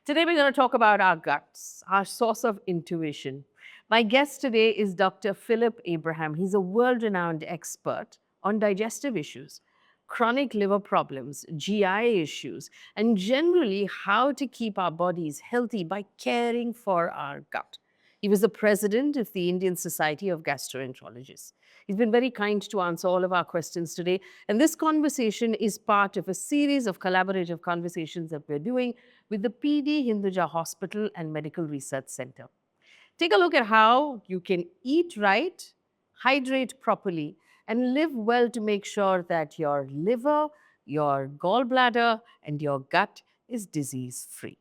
Today, we're going to talk about our guts, our source of intuition. My guest today is Dr. Philip Abraham. He's a world renowned expert on digestive issues, chronic liver problems, GI issues, and generally how to keep our bodies healthy by caring for our gut. He was the president of the Indian Society of Gastroenterologists. He's been very kind to answer all of our questions today. And this conversation is part of a series of collaborative conversations that we're doing with the PD Hinduja Hospital and Medical Research Center. Take a look at how you can eat right, hydrate properly, and live well to make sure that your liver, your gallbladder, and your gut is disease-free.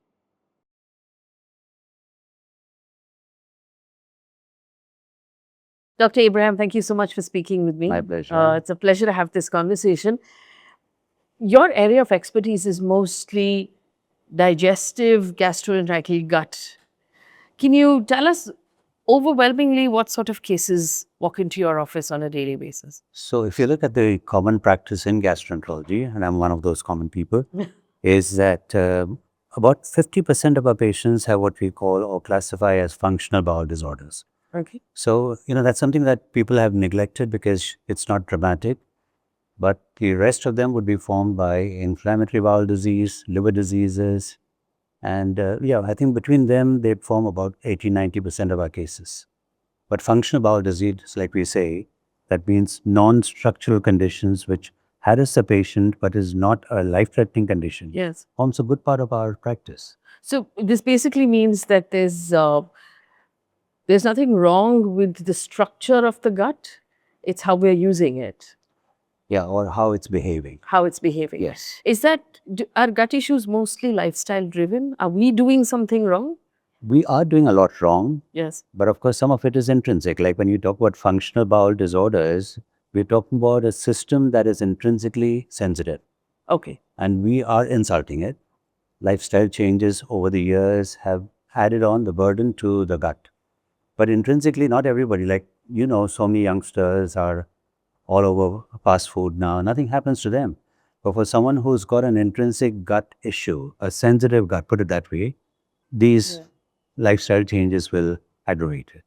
Dr. Abraham, thank you so much for speaking with me. My pleasure. It's a pleasure to have this conversation. Your area of expertise is mostly digestive, gastroenteric, gut. Can you tell us overwhelmingly what sort of cases walk into your office on a daily basis? So if you look at the common practice in gastroenterology, and I'm one of those common people, is that about 50% of our patients have what we call or classify as functional bowel disorders. Okay. So, that's something that people have neglected because it's not dramatic, but the rest of them would be formed by inflammatory bowel disease, liver diseases, and I think between them, they form about 80-90% of our cases. But functional bowel disease, like we say, that means non-structural conditions which harass the patient but is not a life-threatening condition. Yes. Forms a good part of our practice. So this basically means that there's nothing wrong with the structure of the gut. It's how we're using it. Yeah, or how it's behaving. How it's behaving. Yes. Is that, are gut issues mostly lifestyle driven? Are we doing something wrong? We are doing a lot wrong. Yes. But of course, some of it is intrinsic. Like when you talk about functional bowel disorders, we're talking about a system that is intrinsically sensitive. Okay. And we are insulting it. Lifestyle changes over the years have added on the burden to the gut. But intrinsically, not everybody, like, so many youngsters are all over fast food now. Nothing happens to them. But for someone who's got an intrinsic gut issue, a sensitive gut, put it that way, these lifestyle changes will aggravate it.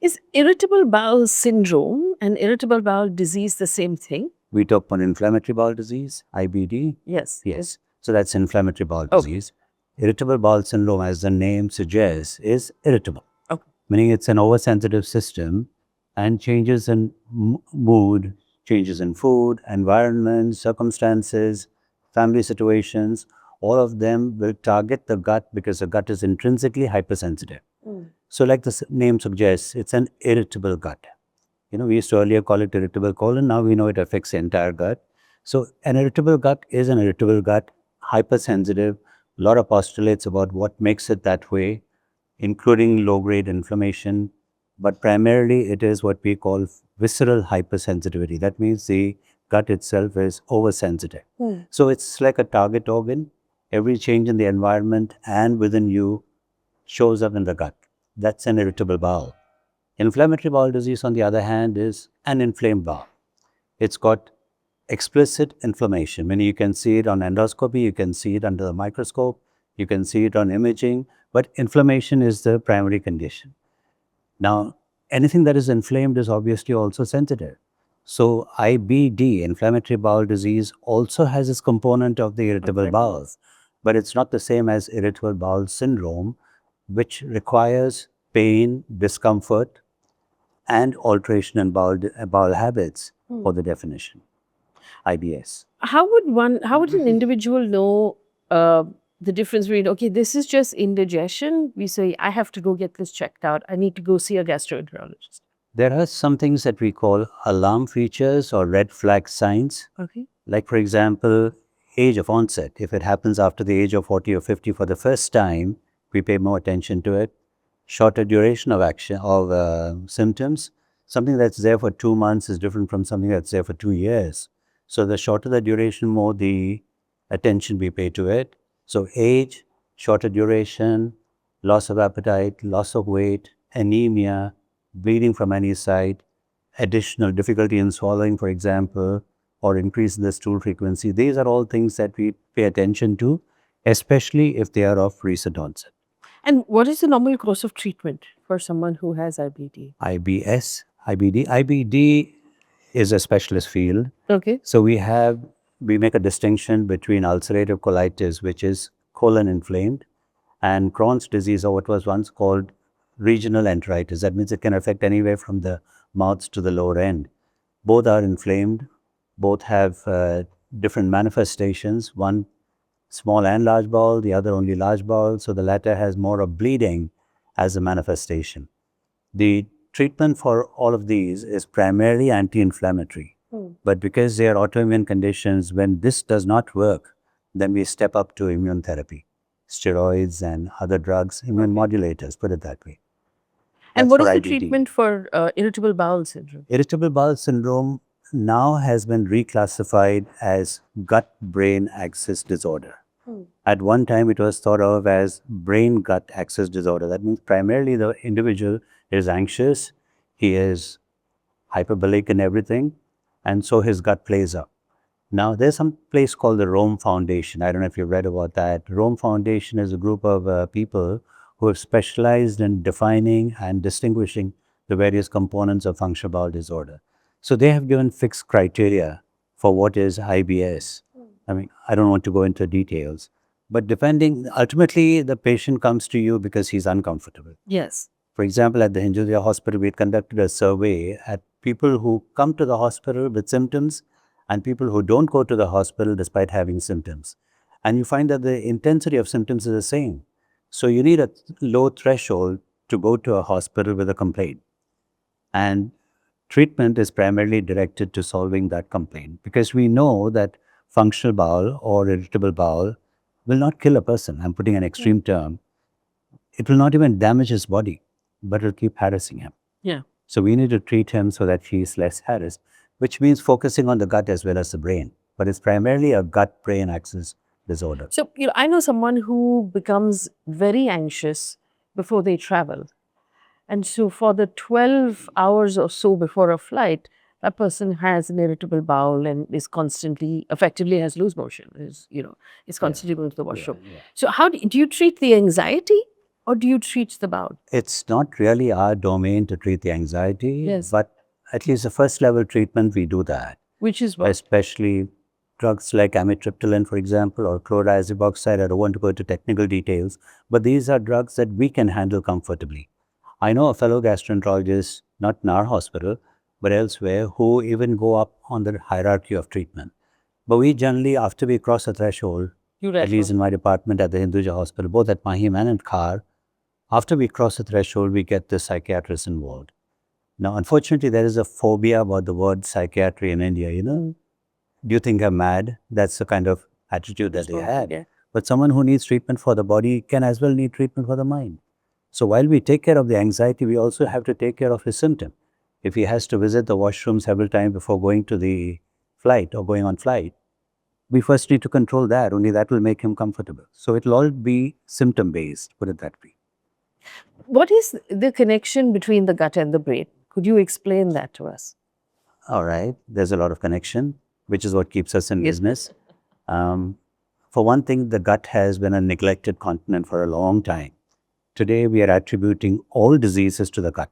Is irritable bowel syndrome and irritable bowel disease the same thing? We talk about inflammatory bowel disease, IBD. Yes. Yes. So that's inflammatory bowel disease. Irritable bowel syndrome, as the name suggests, is irritable. Okay. Meaning it's an oversensitive system, and changes in mood, changes in food, environment, circumstances, family situations, all of them will target the gut because the gut is intrinsically hypersensitive. So like the name suggests, it's an irritable gut. We used to earlier call it irritable colon. Now we know it affects the entire gut. So an irritable gut is an irritable gut, hypersensitive. A lot of postulates about what makes it that way, including low-grade inflammation. But primarily, it is what we call visceral hypersensitivity. That means the gut itself is oversensitive. So it's like a target organ. Every change in the environment and within you shows up in the gut. That's an irritable bowel. Inflammatory bowel disease, on the other hand, is an inflamed bowel. It's got explicit inflammation. Meaning you can see it on endoscopy, you can see it under the microscope, you can see it on imaging, but inflammation is the primary condition. Now, anything that is inflamed is obviously also sensitive. So IBD, inflammatory bowel disease, also has its component of the irritable bowel, but it's not the same as irritable bowel syndrome, which requires pain, discomfort, and alteration in bowel habits for the definition. IBS. How would an individual know the difference between, okay, this is just indigestion? We say, I have to go get this checked out. I need to go see a gastroenterologist. There are some things that we call alarm features or red flag signs. Okay. Like, for example, age of onset. If it happens after the age of 40 or 50 for the first time, we pay more attention to it. Shorter duration of action of symptoms. Something that's there for 2 months is different from something that's there for 2 years. So the shorter the duration, more the attention we pay to it. So age, shorter duration, loss of appetite, loss of weight, anemia, bleeding from any side, additional difficulty in swallowing, for example, or increase in the stool frequency. These are all things that we pay attention to especially if they are of recent onset. And what is the normal course of treatment for someone who has IBD? IBS, IBD. IBD is a specialist field. Okay. So we make a distinction between ulcerative colitis, which is colon inflamed, and Crohn's disease, or what was once called regional enteritis. That means it can affect anywhere from the mouth to the lower end. Both are inflamed, both have different manifestations, one small and large bowel, the other only large bowel. So the latter has more of bleeding as a manifestation. The treatment for all of these is primarily anti-inflammatory. But because they are autoimmune conditions, when this does not work, then we step up to immune therapy, steroids and other drugs, immune modulators, put it that way. And That's what for is the IBD. treatment for irritable bowel syndrome? Irritable bowel syndrome now has been reclassified as gut-brain axis disorder. At one time, it was thought of as brain-gut axis disorder. That means primarily the individual is anxious, he is hyperbolic in everything, and so his gut plays up. Now, there's some place called the Rome Foundation. I don't know if you've read about that. Rome Foundation is a group of people who have specialized in defining and distinguishing the various components of functional bowel disorder. So they have given fixed criteria for what is IBS. I mean, I don't want to go into details, but ultimately, the patient comes to you because he's uncomfortable. Yes. For example, at the Hinduja hospital, we conducted a survey at people who come to the hospital with symptoms and people who don't go to the hospital despite having symptoms. And you find that the intensity of symptoms is the same. So you need a low threshold to go to a hospital with a complaint. And treatment is primarily directed to solving that complaint because we know that functional bowel or irritable bowel will not kill a person. I'm putting an extreme term. It will not even damage his body, but it will keep harassing him. Yeah. So we need to treat him so that he is less harassed, which means focusing on the gut as well as the brain. But it's primarily a gut-brain axis disorder. So, I know someone who becomes very anxious before they travel. And so for the 12 hours or so before a flight, that person has an irritable bowel and is constantly, effectively has loose motion, is constantly going to the washroom. So how do you treat the anxiety or do you treat the bowel? It's not really our domain to treat the anxiety, Yes. but at least the first level treatment, we do that. Which is what? Especially drugs like amitriptyline, for example, or chlordiazepoxide. I don't want to go into technical details, but these are drugs that we can handle comfortably. I know a fellow gastroenterologist, not in our hospital, but elsewhere, who even go up on the hierarchy of treatment. But we generally, after we cross a threshold, at least in my department at the Hinduja hospital, both at Mahim and at Khar, after we cross the threshold, we get the psychiatrist involved. Now, unfortunately, there is a phobia about the word psychiatry in India. Do you think I'm mad? That's the kind of attitude that they had. Yeah. But someone who needs treatment for the body can as well need treatment for the mind. So while we take care of the anxiety, we also have to take care of his symptom. If he has to visit the washroom several times before going to the flight or going on flight, we first need to control that. Only that will make him comfortable. So it will all be symptom-based, put it that way. What is the connection between the gut and the brain? Could you explain that to us? All right. There's a lot of connection, which is what keeps us in business. For one thing, the gut has been a neglected continent for a long time. Today, we are attributing all diseases to the gut.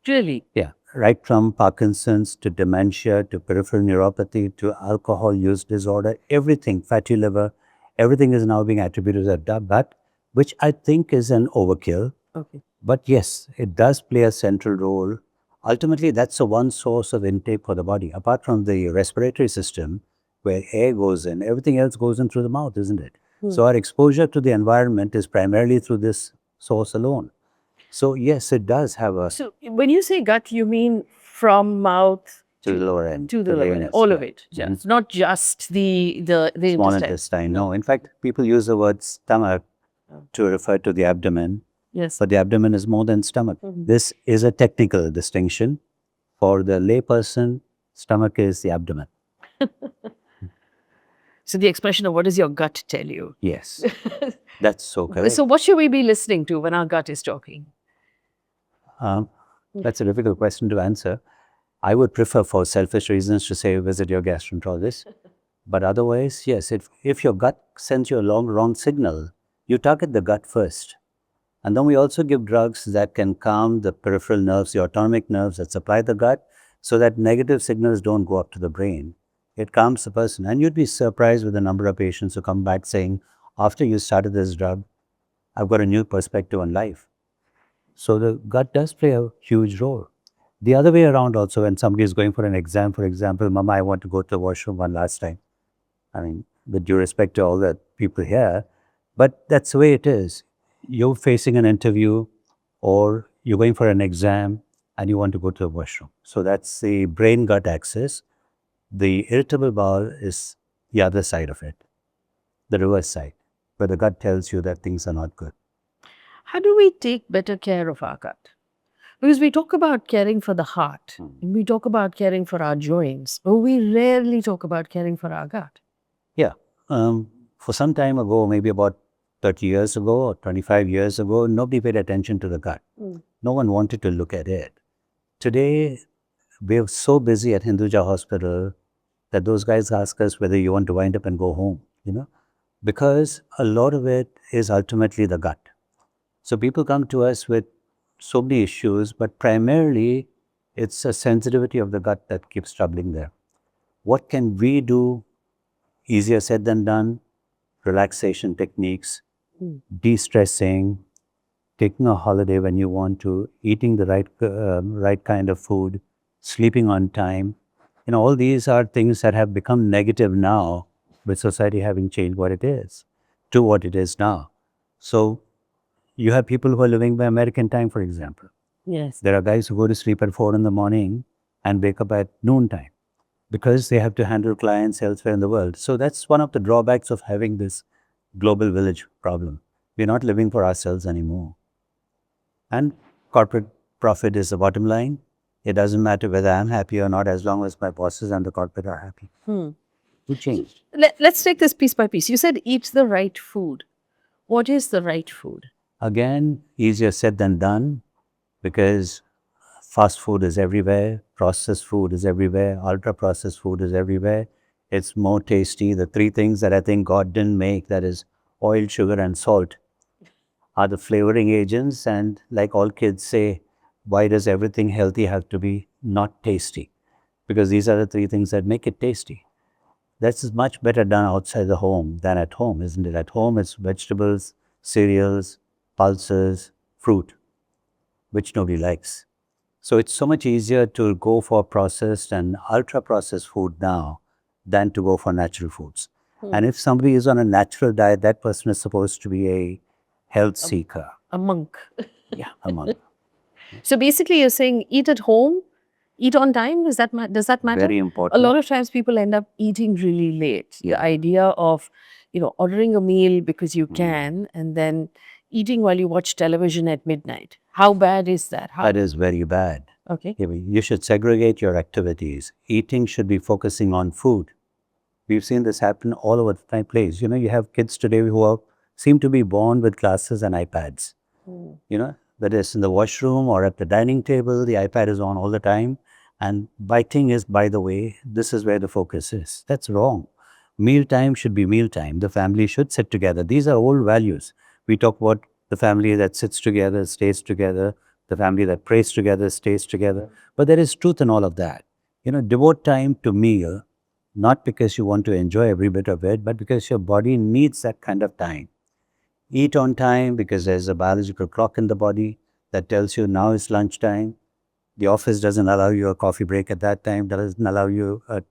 Really? Yeah. Right from Parkinson's to dementia to peripheral neuropathy to alcohol use disorder, everything, fatty liver, everything is now being attributed to the gut, which I think is an overkill. Okay. But yes, it does play a central role. Ultimately, that's the one source of intake for the body. Apart from the respiratory system, where air goes in, everything else goes in through the mouth, isn't it? So our exposure to the environment is primarily through this source alone. So yes, it does have a... So when you say gut, you mean from mouth to the lower end. to the lower end, all of it. Yeah. It's not just the Small intestine. intestine. No. In fact, people use the word stomach to refer to the abdomen. Yes. But the abdomen is more than stomach. This is a technical distinction. For the layperson, stomach is the abdomen. So the expression of what does your gut tell you? Yes, that's so correct. So what should we be listening to when our gut is talking? That's a difficult question to answer. I would prefer, for selfish reasons, to say visit your gastroenterologist. But otherwise, yes, if your gut sends you a wrong signal, you target the gut first. And then we also give drugs that can calm the peripheral nerves, the autonomic nerves that supply the gut, so that negative signals don't go up to the brain. It calms the person. And you'd be surprised with the number of patients who come back saying, after you started this drug, I've got a new perspective on life. So the gut does play a huge role. The other way around also, when somebody is going for an exam, for example, Mama, I want to go to the washroom one last time. I mean, with due respect to all the people here, but that's the way it is. You're facing an interview or you're going for an exam and you want to go to the washroom. So that's the brain gut axis. The irritable bowel is the other side of it, the reverse side, where the gut tells you that things are not good. How do we take better care of our gut? Because we talk about caring for the heart, and we talk about caring for our joints, but we rarely talk about caring for our gut. Yeah. For some time ago, maybe about 30 years ago or 25 years ago, nobody paid attention to the gut. No one wanted to look at it. Today, we're so busy at Hinduja Hospital that those guys ask us whether you want to wind up and go home, because a lot of it is ultimately the gut. So people come to us with so many issues, but primarily it's a sensitivity of the gut that keeps troubling them. What can we do? Easier said than done. Relaxation techniques, de-stressing, taking a holiday when you want to, eating the right kind of food, sleeping on time. All these are things that have become negative now, with society having changed what it is to what it is now. So you have people who are living by American time, for example. Yes. There are guys who go to sleep at 4 in the morning and wake up at noontime because they have to handle clients elsewhere in the world. So that's one of the drawbacks of having this global village problem. We're not living for ourselves anymore. And corporate profit is the bottom line. It doesn't matter whether I'm happy or not, as long as my bosses and the corporate are happy. Who changed? Let's take this piece by piece. You said eat the right food. What is the right food? Again, easier said than done, because fast food is everywhere, processed food is everywhere, ultra processed food is everywhere. It's more tasty. The three things that I think God didn't make, that is oil, sugar, and salt, are the flavoring agents. And like all kids say, why does everything healthy have to be not tasty? Because these are the three things that make it tasty. That's much better done outside the home than at home, isn't it? At home, it's vegetables, cereals, pulses, fruit, which nobody likes. So it's so much easier to go for processed and ultra processed food now than to go for natural foods. And if somebody is on a natural diet, that person is supposed to be a health seeker. A monk. Yeah, a monk. So basically, you're saying eat at home, eat on time. Does that matter? Very important. A lot of times, people end up eating really late. The idea of, ordering a meal because you can, and then eating while you watch television at midnight. How bad is that? That is very bad. Okay. You should segregate your activities. Eating should be focusing on food. We've seen this happen all over the place. You have kids today who seem to be born with glasses and iPads. Whether it's in the washroom or at the dining table, the iPad is on all the time. And biting is, by the way, this is where the focus is. That's wrong. Mealtime should be mealtime. The family should sit together. These are old values. We talk about the family that sits together, stays together, the family that prays together, stays together. But there is truth in all of that. Devote time to meal, not because you want to enjoy every bit of it, but because your body needs that kind of time. Eat on time because there's a biological clock in the body that tells you now is lunchtime. The office doesn't allow you a coffee break at that time, doesn't allow you a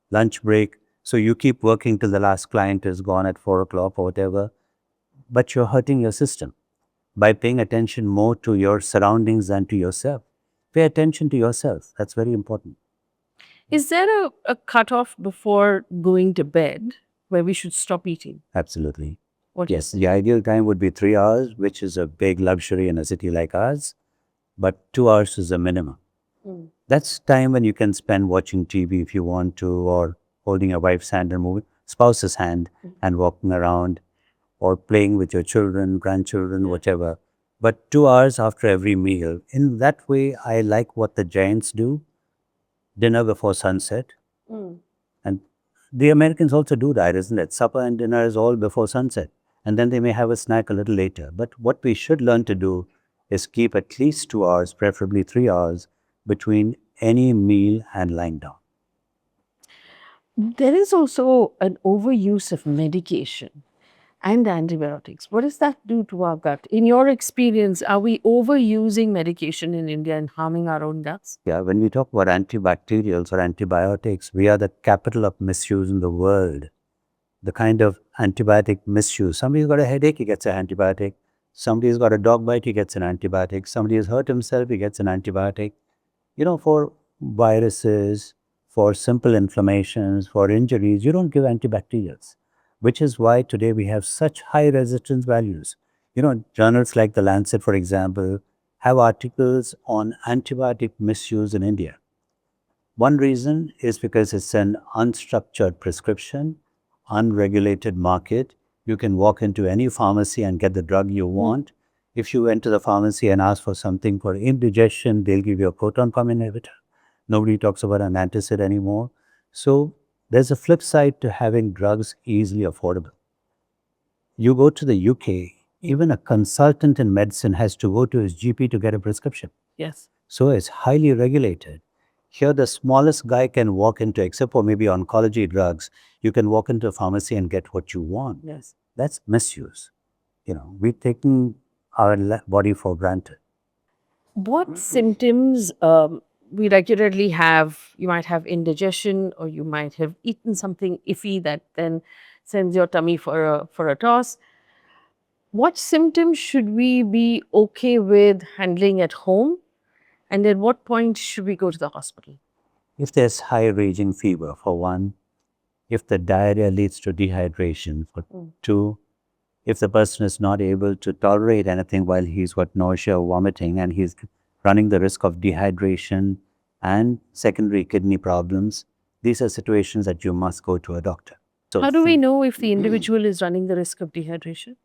lunch break. So you keep working till the last client is gone at 4 o'clock or whatever. But you're hurting your system by paying attention more to your surroundings than to yourself. Pay attention to yourself. That's very important. Is there a cutoff before going to bed where we should stop eating? Absolutely. What is Yes, the ideal time would be 3 hours, which is a big luxury in a city like ours, but 2 hours is the minimum. That's time when you can spend watching TV if you want to, or holding your wife's hand and moving, spouse's hand and walking around, or playing with your children, grandchildren, whatever. But 2 hours after every meal. In that way, I like what the giants do. Dinner before sunset. And the Americans also do that, isn't it? Supper and dinner is all before sunset. And then they may have a snack a little later. But what we should learn to do is keep at least 2 hours, preferably 3 hours, between any meal and lying down. There is also an overuse of medication and antibiotics. What does that do to our gut? In your experience, are we overusing medication in India and harming our own guts? Yeah, when we talk about antibacterials or antibiotics, we are the capital of misuse in the world. The kind of antibiotic misuse. Somebody's got a headache, he gets an antibiotic. Somebody's got a dog bite, he gets an antibiotic. Somebody has hurt himself, he gets an antibiotic. For viruses, for simple inflammations, for injuries, you don't give antibacterials, which is why today we have such high resistance values. Journals like The Lancet, for example, have articles on antibiotic misuse in India. One reason is because it's an unstructured prescription, unregulated market. You can walk into any pharmacy and get the drug you want. If you went to the pharmacy and ask for something for indigestion, they'll give you a proton pump inhibitor. Nobody talks about an antacid anymore. So there's a flip side to having drugs easily affordable. You go to the UK, even a consultant in medicine has to go to his GP to get a prescription. Yes. So it's highly regulated. Here, the smallest guy can walk into, except for maybe oncology drugs, you can walk into a pharmacy and get what you want. Yes. That's misuse. We've taken our body for granted. What symptoms we regularly have? You might have indigestion, or you might have eaten something iffy that then sends your tummy for a toss. What symptoms should we be okay with handling at home? And at what point should we go to the hospital? If there's high raging fever, for one, if the diarrhea leads to dehydration, for two, if the person is not able to tolerate anything while he's got nausea or vomiting and he's running the risk of dehydration and secondary kidney problems, these are situations that you must go to a doctor. So how do we know if the individual is running the risk of dehydration?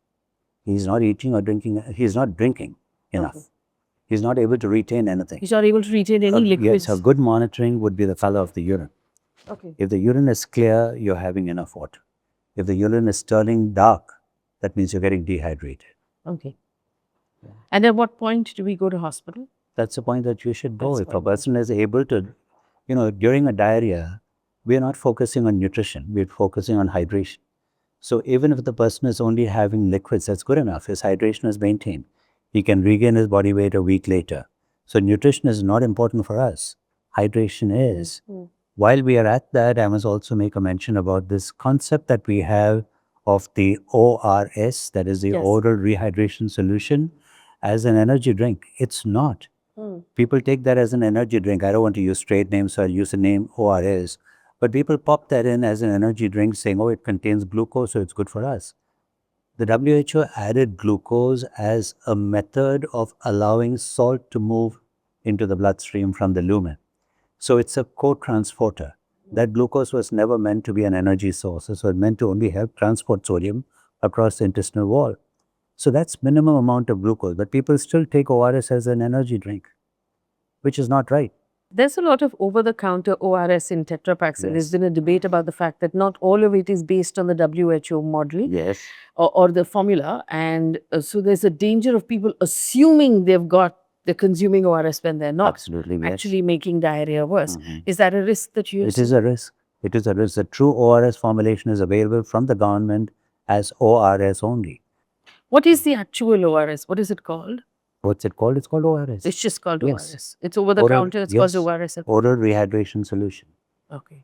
He's not eating or drinking, he's not drinking enough. Okay. He's not able to retain anything. He's not able to retain any liquids. Yes, a good monitoring would be the color of the urine. Okay. If the urine is clear, you're having enough water. If the urine is turning dark, that means you're getting dehydrated. Okay. And at what point do we go to hospital? That's the point that you should go. That's If a person is able to, during a diarrhea, we are not focusing on nutrition, we're focusing on hydration. So even if the person is only having liquids, that's good enough. His hydration is maintained. He can regain his body weight a week later. So nutrition is not important for us. Hydration is. While we are at that, I must also make a mention about this concept that we have of the ORS, that is the oral rehydration solution, as an energy drink. It's not. People take that as an energy drink. I don't want to use trade names, so I'll use the name ORS. But people pop that in as an energy drink saying, oh, it contains glucose, so it's good for us. The WHO added glucose as a method of allowing salt to move into the bloodstream from the lumen. So it's a co-transporter. That glucose was never meant to be an energy source. It was meant to only help transport sodium across the intestinal wall. So that's minimum amount of glucose. But people still take ORS as an energy drink, which is not right. There's a lot of over-the-counter ORS in Tetra Paks. And there's been a debate about the fact that not all of it is based on the WHO model. Yes. Or the formula. And so there's a danger of people assuming they're consuming ORS when they're not. Absolutely, yes. Actually making diarrhea worse. Is that a risk that you see? It is a risk. It is a risk. The true ORS formulation is available from the government as ORS only. What is the actual ORS? What is it called? What's it called? It's called ORS. It's just called Yes. ORS. It's over the counter. It's called ORS. Oral rehydration solution. Okay.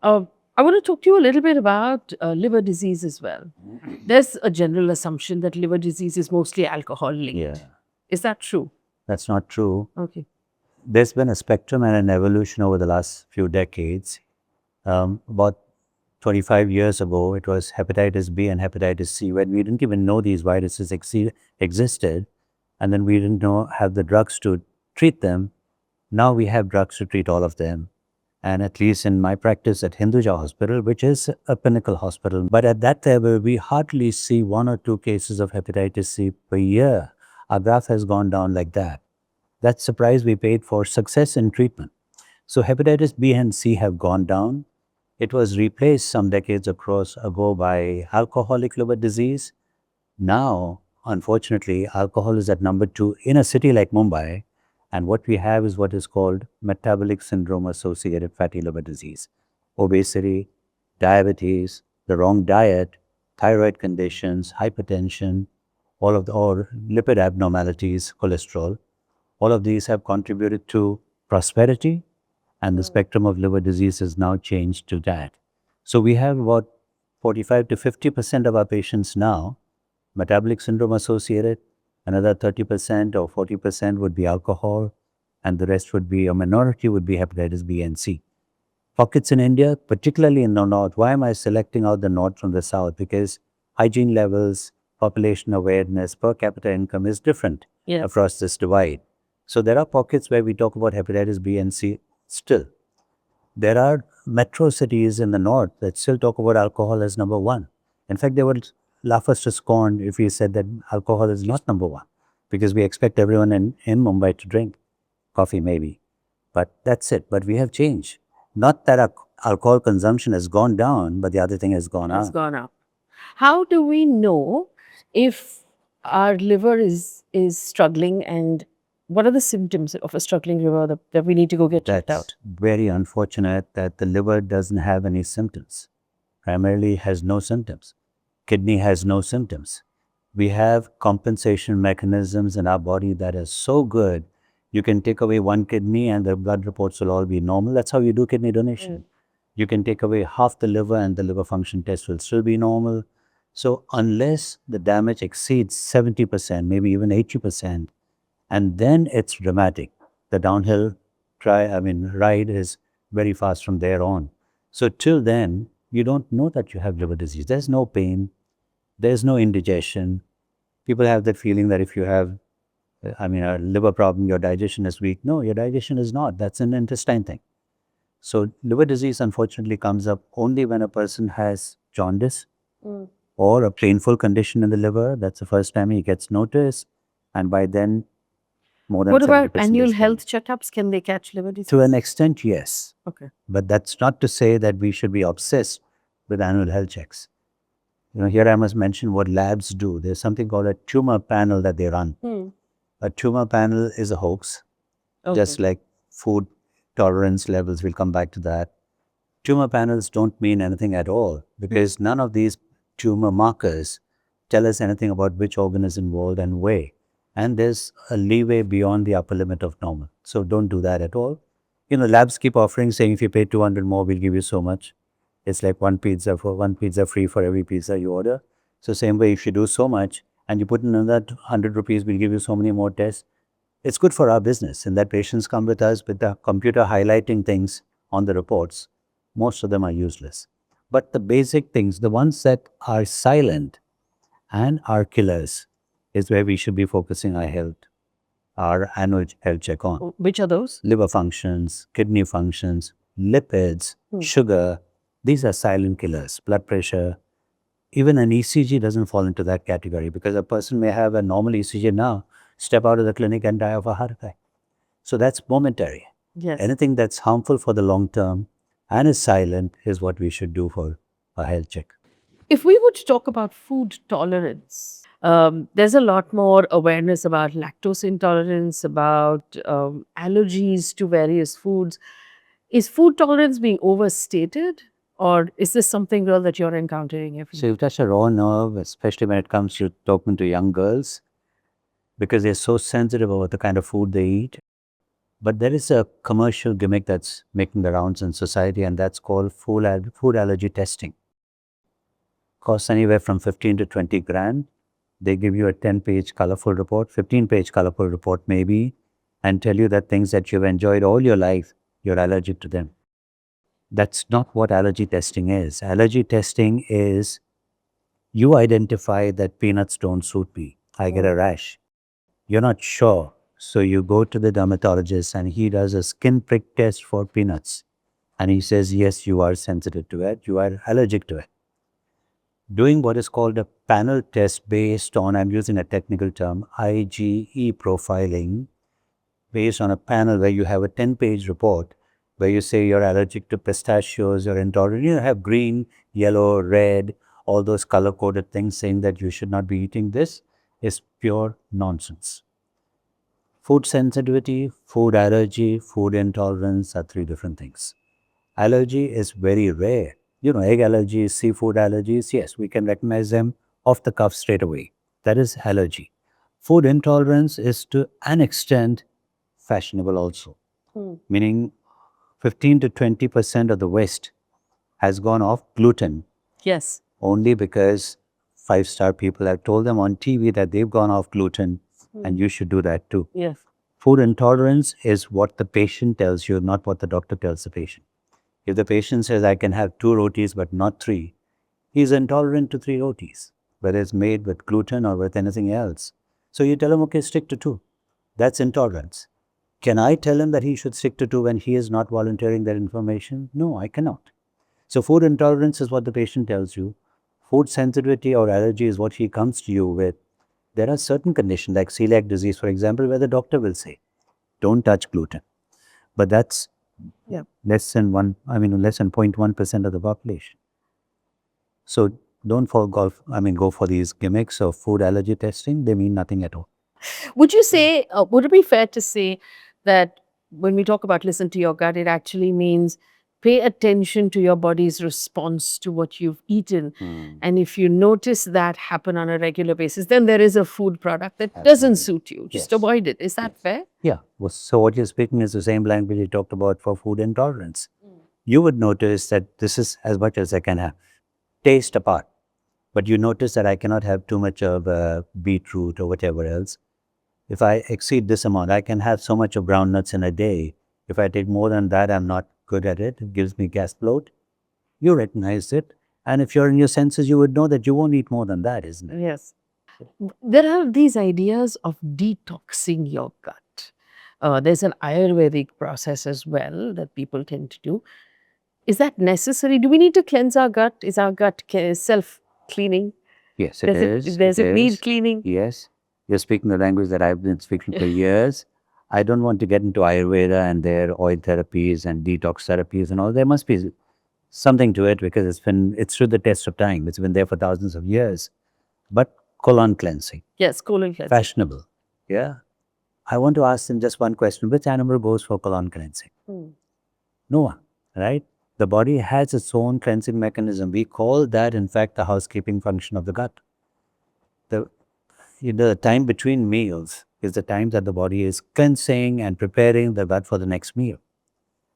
I want to talk to you a little bit about liver disease as well. There's a general assumption that liver disease is mostly alcohol linked. Yeah. Is that true? That's not true. Okay. There's been a spectrum and an evolution over the last few decades. About 25 years ago, it was hepatitis B and hepatitis C, when we didn't even know these viruses existed, and then we didn't have the drugs to treat them. Now we have drugs to treat all of them. And at least in my practice at Hinduja Hospital, which is a Pinnacle hospital, but at that level, we hardly see 1 or 2 cases of hepatitis C per year. Our graph has gone down like that. That's the price we paid for success in treatment. So hepatitis B and C have gone down. It was replaced some decades ago by alcoholic liver disease. Now, unfortunately, alcohol is at number 2 in a city like Mumbai. And what we have is what is called metabolic syndrome associated fatty liver disease, obesity, diabetes, the wrong diet, thyroid conditions, hypertension, or lipid abnormalities, cholesterol. All of these have contributed to prosperity, and the spectrum of liver disease has now changed to that. So we have about 45 to 50% of our patients now metabolic syndrome associated, another 30% or 40% would be alcohol, and the rest would be, a minority would be hepatitis B and C. Pockets in India, particularly in the north. Why am I selecting out the north from the south? Because hygiene levels, population awareness, per capita income is different across this divide. So there are pockets where we talk about hepatitis B and C still. There are metro cities in the north that still talk about alcohol as number 1. In fact, they would laugh us to scorn if we said that alcohol is not number 1, because we expect everyone in Mumbai to drink coffee maybe. But that's it. But we have changed. Not that our alcohol consumption has gone down, but the other thing has gone It's up. gone up. How do we know if our liver is struggling, and what are the symptoms of a struggling liver that we need to go get checked That's out? very unfortunate that the liver doesn't have any symptoms. Primarily has no symptoms. Kidney has no symptoms. We have compensation mechanisms in our body that is so good. You can take away one kidney and the blood reports will all be normal. That's how you do kidney donation. You can take away half the liver and the liver function test will still be normal. So unless the damage exceeds 70%, maybe even 80%, and then it's dramatic. The downhill ride is very fast from there on. So till then, you don't know that you have liver disease. There's no pain. There's no indigestion. People have that feeling that if you have, a liver problem, your digestion is weak. No, your digestion is not. That's an intestine thing. So liver disease unfortunately comes up only when a person has jaundice or a painful condition in the liver. That's the first time he gets noticed. And by then, more than What about 70% annual is gone. health checkups? Can they catch liver disease? To an extent, yes. Okay. But that's not to say that we should be obsessed with annual health checks. Here I must mention what labs do. There's something called a tumor panel that they run. A tumor panel is a hoax, just like food tolerance levels. We'll come back to that. Tumor panels don't mean anything at all because none of these tumor markers tell us anything about which organ is involved and where. And there's a leeway beyond the upper limit of normal. So don't do that at all. Labs keep offering, saying if you pay 200 more, we'll give you so much. It's like one pizza free for every pizza you order. So same way, if you do so much and you put in another 100 rupees, we'll give you so many more tests. It's good for our business in that patients come with us with the computer highlighting things on the reports. Most of them are useless. But the basic things, the ones that are silent and are killers, is where we should be focusing our annual health check on. Which are those? Liver functions, kidney functions, lipids, sugar. These are silent killers. Blood pressure. Even an ECG doesn't fall into that category because a person may have a normal ECG now, step out of the clinic and die of a heart attack. So that's momentary. Yes. Anything that's harmful for the long term and is silent is what we should do for a health check. If we were to talk about food tolerance, there's a lot more awareness about lactose intolerance, about allergies to various foods. Is food tolerance being overstated, or is this something real that you're encountering every So you've touched a raw nerve, especially when it comes to talking to young girls, because they're so sensitive about the kind of food they eat. But there is a commercial gimmick that's making the rounds in society, and that's called food allergy testing. Costs anywhere from 15 to 20 grand. They give you a 10-page colorful report, 15-page colorful report maybe, and tell you that things that you've enjoyed all your life, you're allergic to them. That's not what allergy testing is. Allergy testing is you identify that peanuts don't suit me. I get a rash. You're not sure. So you go to the dermatologist and he does a skin prick test for peanuts. And he says, yes, you are sensitive to it. You are allergic to it. Doing what is called a panel test based on, I'm using a technical term, IgE profiling, based on a panel where you have a 10-page report, where you say you're allergic to pistachios, you're intolerant, you have green, yellow, red, all those color-coded things saying that you should not be eating this is pure nonsense. Food sensitivity, food allergy, food intolerance are three different things. Allergy is very rare. Egg allergies, seafood allergies, yes, we can recognize them off the cuff straight away. That is allergy. Food intolerance is to an extent fashionable also, meaning 15 to 20% of the West has gone off gluten Yes. only because five-star people have told them on TV that they've gone off gluten and you should do that too. Yes. Food intolerance is what the patient tells you, not what the doctor tells the patient. If the patient says, I can have 2 rotis but not 3, he's intolerant to 3 rotis, whether it's made with gluten or with anything else. So you tell him, okay, stick to 2. That's intolerance. Can I tell him that he should stick to 2 when he is not volunteering that information? No, I cannot. So food intolerance is what the patient tells you. Food sensitivity or allergy is what he comes to you with. There are certain conditions like celiac disease, for example, where the doctor will say, don't touch gluten. But that's less than 0.1% of the population. So don't go for these gimmicks of food allergy testing. They mean nothing at all. Would you say, would it be fair to say that when we talk about listen to your gut, it actually means pay attention to your body's response to what you've eaten. And if you notice that happen on a regular basis, then there is a food product that doesn't suit you. Just avoid it. Is that fair? Yeah. So what you're speaking is the same language you talked about for food intolerance. You would notice that this is as much as I can have. Taste apart. But you notice that I cannot have too much of beetroot or whatever else. If I exceed this amount, I can have so much of brown nuts in a day. If I take more than that, I'm not good at it. It gives me gas bloat. You recognize it. And if you're in your senses, you would know that you won't eat more than that, isn't it? Yes. There are these ideas of detoxing your gut. There's an Ayurvedic process as well that people tend to do. Is that necessary? Do we need to cleanse our gut? Is our gut self-cleaning? Yes, it is. Does it need cleaning? Yes. You're speaking the language that I've been speaking for years. I don't want to get into Ayurveda and their oil therapies and detox therapies and all. There must be something to it because it's through the test of time. It's been there for thousands of years. But colon cleansing. Yes, colon cleansing. Fashionable. Yeah. I want to ask them just one question. Which animal goes for colon cleansing? No one, right? The body has its own cleansing mechanism. We call that, in fact, the housekeeping function of the gut. The time between meals is the time that the body is cleansing and preparing the gut for the next meal.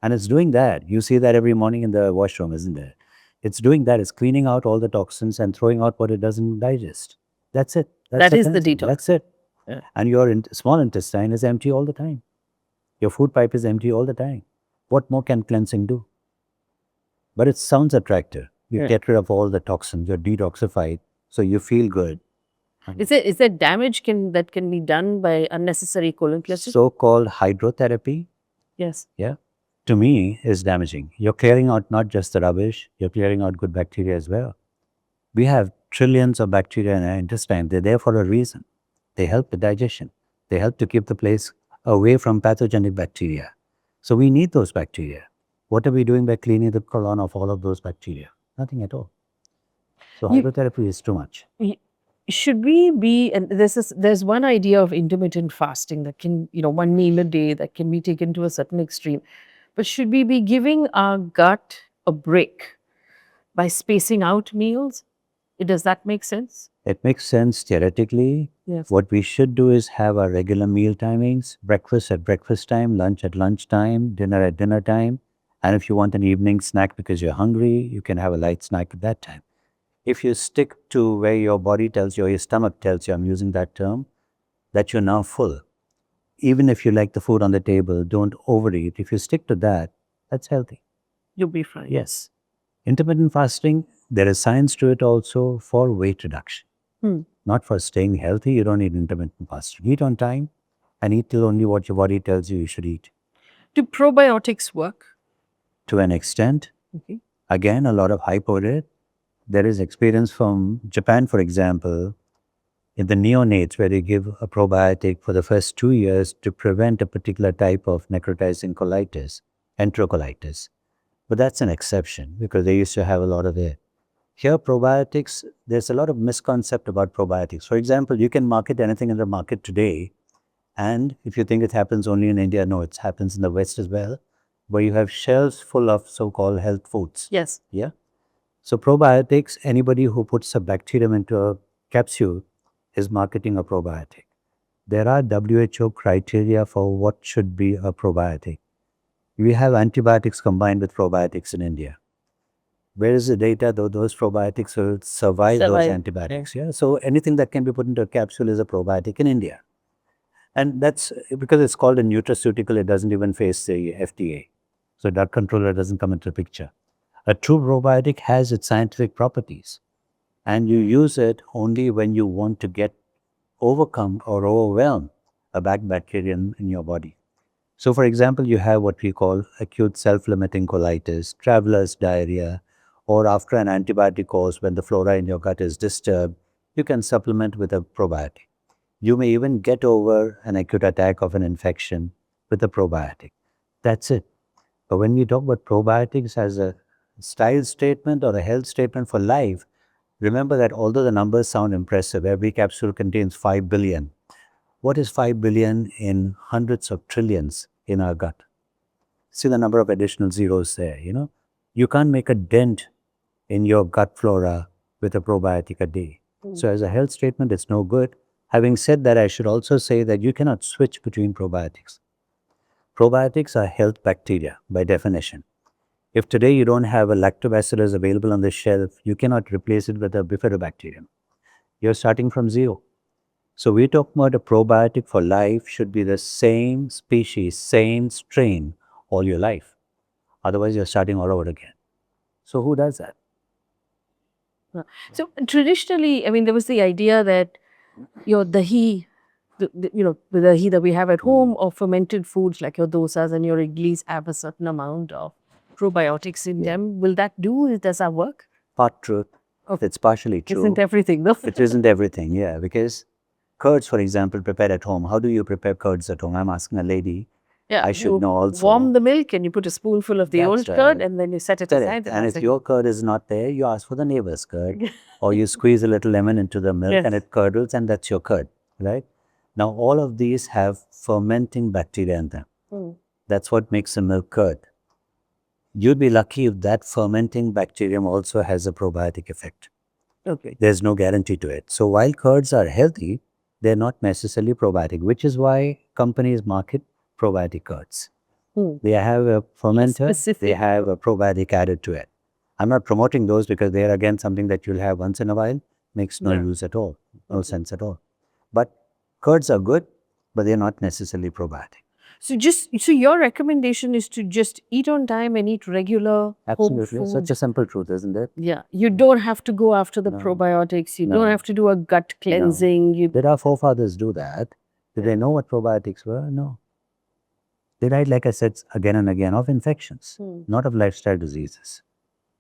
And it's doing that. You see that every morning in the washroom, isn't it? It's doing that. It's cleaning out all the toxins and throwing out what it doesn't digest. That's it. That is the cleansing. detox. That's it. Yeah. And your small intestine is empty all the time. Your food pipe is empty all the time. What more can cleansing do? But it sounds attractive. You get rid of all the toxins. You're detoxified. So you feel good. Is there damage that can be done by unnecessary colon cleansing? So-called hydrotherapy. Yes. Yeah. To me, is damaging. You're clearing out not just the rubbish, you're clearing out good bacteria as well. We have trillions of bacteria in our intestine. They're there for a reason. They help the digestion. They help to keep the place away from pathogenic bacteria. So we need those bacteria. What are we doing by cleaning the colon of all of those bacteria? Nothing at all. So hydrotherapy is too much. Should we be, and there's one idea of intermittent fasting that can, one meal a day that can be taken to a certain extreme. But should we be giving our gut a break by spacing out meals? Does that make sense? It makes sense theoretically. Yes. What we should do is have our regular meal timings, breakfast at breakfast time, lunch at lunch time, dinner at dinner time. And if you want an evening snack because you're hungry, you can have a light snack at that time. If you stick to where your body tells you or your stomach tells you, I'm using that term, that you're now full. Even if you like the food on the table, don't overeat. If you stick to that, that's healthy. You'll be fine. Yes. Intermittent fasting, there is science to it also for weight reduction. Not for staying healthy. You don't need intermittent fasting. Eat on time and eat till only what your body tells you should eat. Do probiotics work? To an extent. Okay. Again, a lot of hype over it. There is experience from Japan, for example, in the neonates where they give a probiotic for the first 2 years to prevent a particular type of necrotizing colitis. enterocolitis. But that's an exception because they used to have a lot of it. Here, probiotics, there's a lot of misconception about probiotics. For example, you can market anything in the market today, and if you think it happens only in India, no, it happens in the West as well, where you have shelves full of so-called health foods. Yes. Yeah. So probiotics, anybody who puts a bacterium into a capsule is marketing a probiotic. There are WHO criteria for what should be a probiotic. We have antibiotics combined with probiotics in India. Where is the data though those probiotics will survive those antibiotics? Yeah. So anything that can be put into a capsule is a probiotic in India. And that's because it's called a nutraceutical, it doesn't even face the FDA. So drug controller doesn't come into the picture. A true probiotic has its scientific properties, and you use it only when you want to overcome or overwhelm a bad bacteria in your body. So for example, you have what we call acute self-limiting colitis, traveler's diarrhea, or after an antibiotic course when the flora in your gut is disturbed, you can supplement with a probiotic. You may even get over an acute attack of an infection with a probiotic. That's it. But when we talk about probiotics as a style statement or a health statement for life, remember that although the numbers sound impressive, every capsule contains 5 billion. What is 5 billion in hundreds of trillions in our gut? See the number of additional zeros there, you know? You can't make a dent in your gut flora with a probiotic a day. So as a health statement, it's no good. Having said that, I should also say that you cannot switch between probiotics. Probiotics are health bacteria by definition. If today you don't have a lactobacillus available on the shelf, you cannot replace it with a bifidobacterium. You're starting from zero. So we're talking about a probiotic for life should be the same species, same strain all your life. Otherwise, you're starting all over again. So who does that? So traditionally, I mean, there was the idea that your dahi, the dahi that we have at home, or fermented foods like your dosas and your idlis have a certain amount of probiotics in them. Will that do? Does that work? Part truth. It's partially true. Isn't everything though? It isn't everything, yeah. Because curds, for example, prepared at home. How do you prepare curds at home? I'm asking a lady. Yeah, I should you know also. warm the milk and you put a spoonful of the That's old curd right. and then you set it Correct. aside. And if your curd is not there, you ask for the neighbor's curd, or you squeeze a little lemon into the milk and it curdles, and that's your curd, right? Now, all of these have fermenting bacteria in them. That's what makes a milk curd. You'd be lucky if that fermenting bacterium also has a probiotic effect. Okay. There's no guarantee to it. So while curds are healthy, they're not necessarily probiotic, which is why companies market probiotic curds. They have a fermenter, they have a probiotic added to it. I'm not promoting those because they're again something that you'll have once in a while. Makes no use at all, no sense at all. But curds are good, but they're not necessarily probiotic. So your recommendation is to just eat on time and eat regular Absolutely. home food. Such a simple truth, isn't it? Yeah, you don't have to go after the probiotics. You don't have to do a gut cleansing. Did our forefathers do that? Did they know what probiotics were? No. They died, like I said, again and again of infections, not of lifestyle diseases.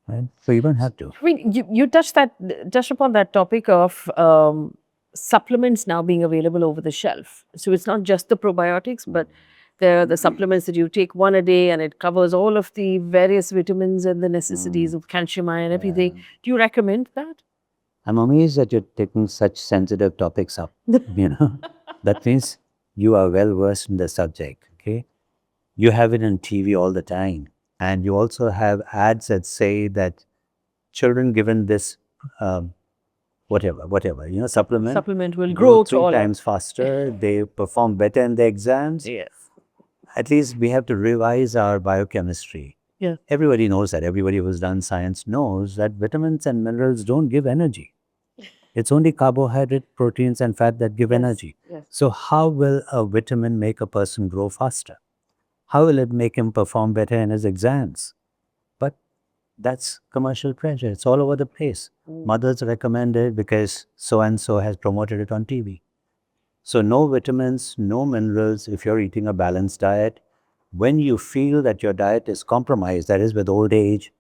Right? So you don't have to. I mean, you touched upon that topic of supplements now being available over the shelf. So it's not just the probiotics, but there are the supplements that you take one a day, and it covers all of the various vitamins and the necessities of calcium, iron, everything. Do you recommend that? I'm amazed that you're taking such sensitive topics up. That means you are well versed in the subject. Okay, you have it on TV all the time, and you also have ads that say that children given this supplement will grow 3 times faster. They perform better in the exams. Yes. At least we have to revise our biochemistry. Yeah. Everybody knows that. Everybody who's done science knows that vitamins and minerals don't give energy. It's only carbohydrate, proteins, and fat that give energy. Yes. So how will a vitamin make a person grow faster? How will it make him perform better in his exams? But that's commercial pressure. It's all over the place. Mothers recommend it because so-and-so has promoted it on TV. So no vitamins, no minerals if you're eating a balanced diet. When you feel that your diet is compromised, that is with old age,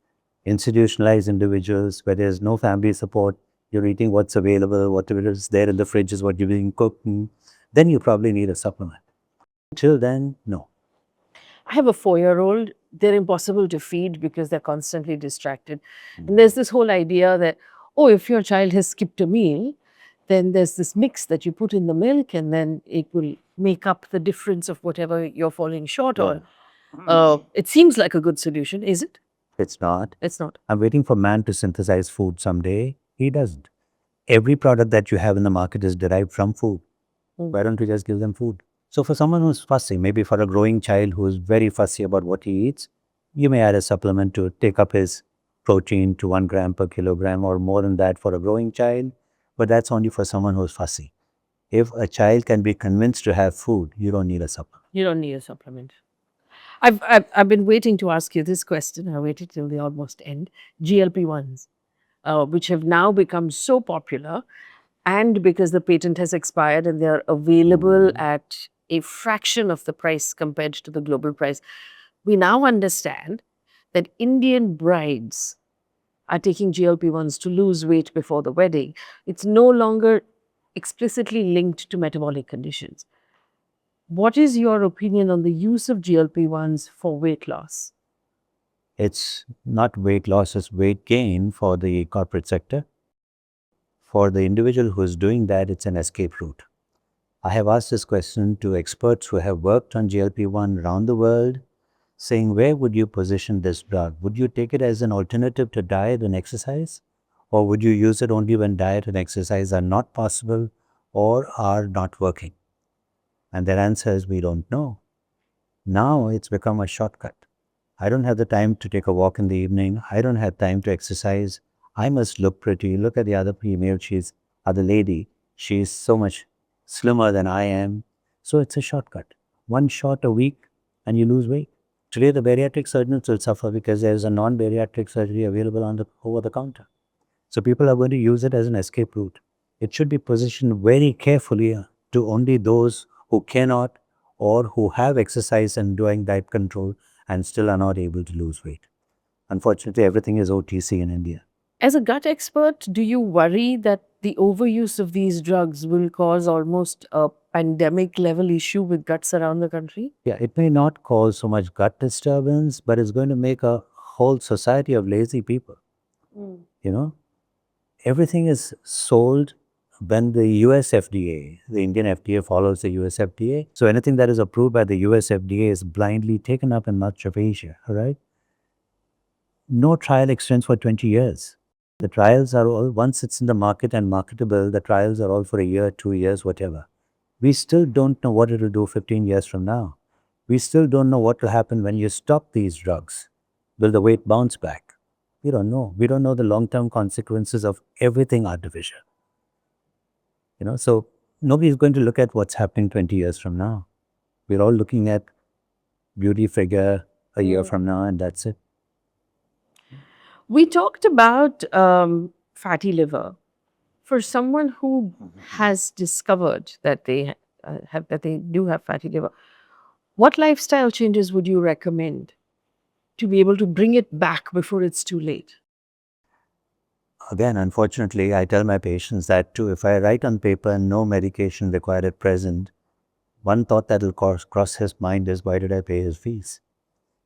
institutionalized individuals, where there's no family support, you're eating what's available, whatever is there in the fridge is what you're being cooking, then you probably need a supplement. Until then, no. I have a 4-year-old they're impossible to feed because they're constantly distracted. And there's this whole idea that, oh, if your child has skipped a meal, then there's this mix that you put in the milk and then it will make up the difference of whatever you're falling short on. It seems like a good solution, is it? It's not. It's not. I'm waiting for man to synthesize food someday. He doesn't. Every product that you have in the market is derived from food. Why don't we just give them food? So for someone who's fussy, maybe for a growing child who is very fussy about what he eats, you may add a supplement to take up his protein to 1 gram per kilogram or more than that for a growing child. But that's only for someone who's fussy. If a child can be convinced to have food, you don't need a supplement. You don't need a supplement. I've been waiting to ask you this question. I waited till the almost end. GLP-1s, which have now become so popular, and because the patent has expired and they are available at a fraction of the price compared to the global price, we now understand that Indian brides are taking GLP-1s to lose weight before the wedding. It's no longer explicitly linked to metabolic conditions. What is your opinion on the use of GLP-1s for weight loss? It's not weight loss, it's weight gain for the corporate sector. For the individual who is doing that, it's an escape route. I have asked this question to experts who have worked on GLP-1 around the world, saying, where would you position this drug? Would you take it as an alternative to diet and exercise? Or would you use it only when diet and exercise are not possible or are not working? And their answer is, we don't know. Now it's become a shortcut. I don't have the time to take a walk in the evening. I don't have time to exercise. I must look pretty. Look at the other female, other lady. She's so much slimmer than I am. So it's a shortcut. 1 shot a week and you lose weight. Today the bariatric surgeons will suffer because there's a non-bariatric surgery available on over the counter. So people are going to use it as an escape route. It should be positioned very carefully to only those who cannot or who have exercise and doing diet control and still are not able to lose weight. Unfortunately, everything is OTC in India. As a gut expert, do you worry that the overuse of these drugs will cause almost a pandemic level issue with guts around the country? Yeah, it may not cause so much gut disturbance, but it's going to make a whole society of lazy people. You know, everything is sold when the US FDA, the Indian FDA follows the US FDA. So anything that is approved by the US FDA is blindly taken up in much of Asia, all right? No trial extends for 20 years. The trials are all, once it's in the market and marketable, the trials are all for a year, 2 years, whatever. We still don't know what it will do 15 years from now. We still don't know what will happen when you stop these drugs. Will the weight bounce back? We don't know. We don't know the long-term consequences of everything artificial. So nobody is going to look at what's happening 20 years from now. We're all looking at beauty figure a year from now, and that's it. We talked about fatty liver. For someone who has discovered that they do have fatty liver, what lifestyle changes would you recommend to be able to bring it back before it's too late? Again, unfortunately, I tell my patients that too. If I write on paper no medication required at present, one thought that will cross his mind is, why did I pay his fees?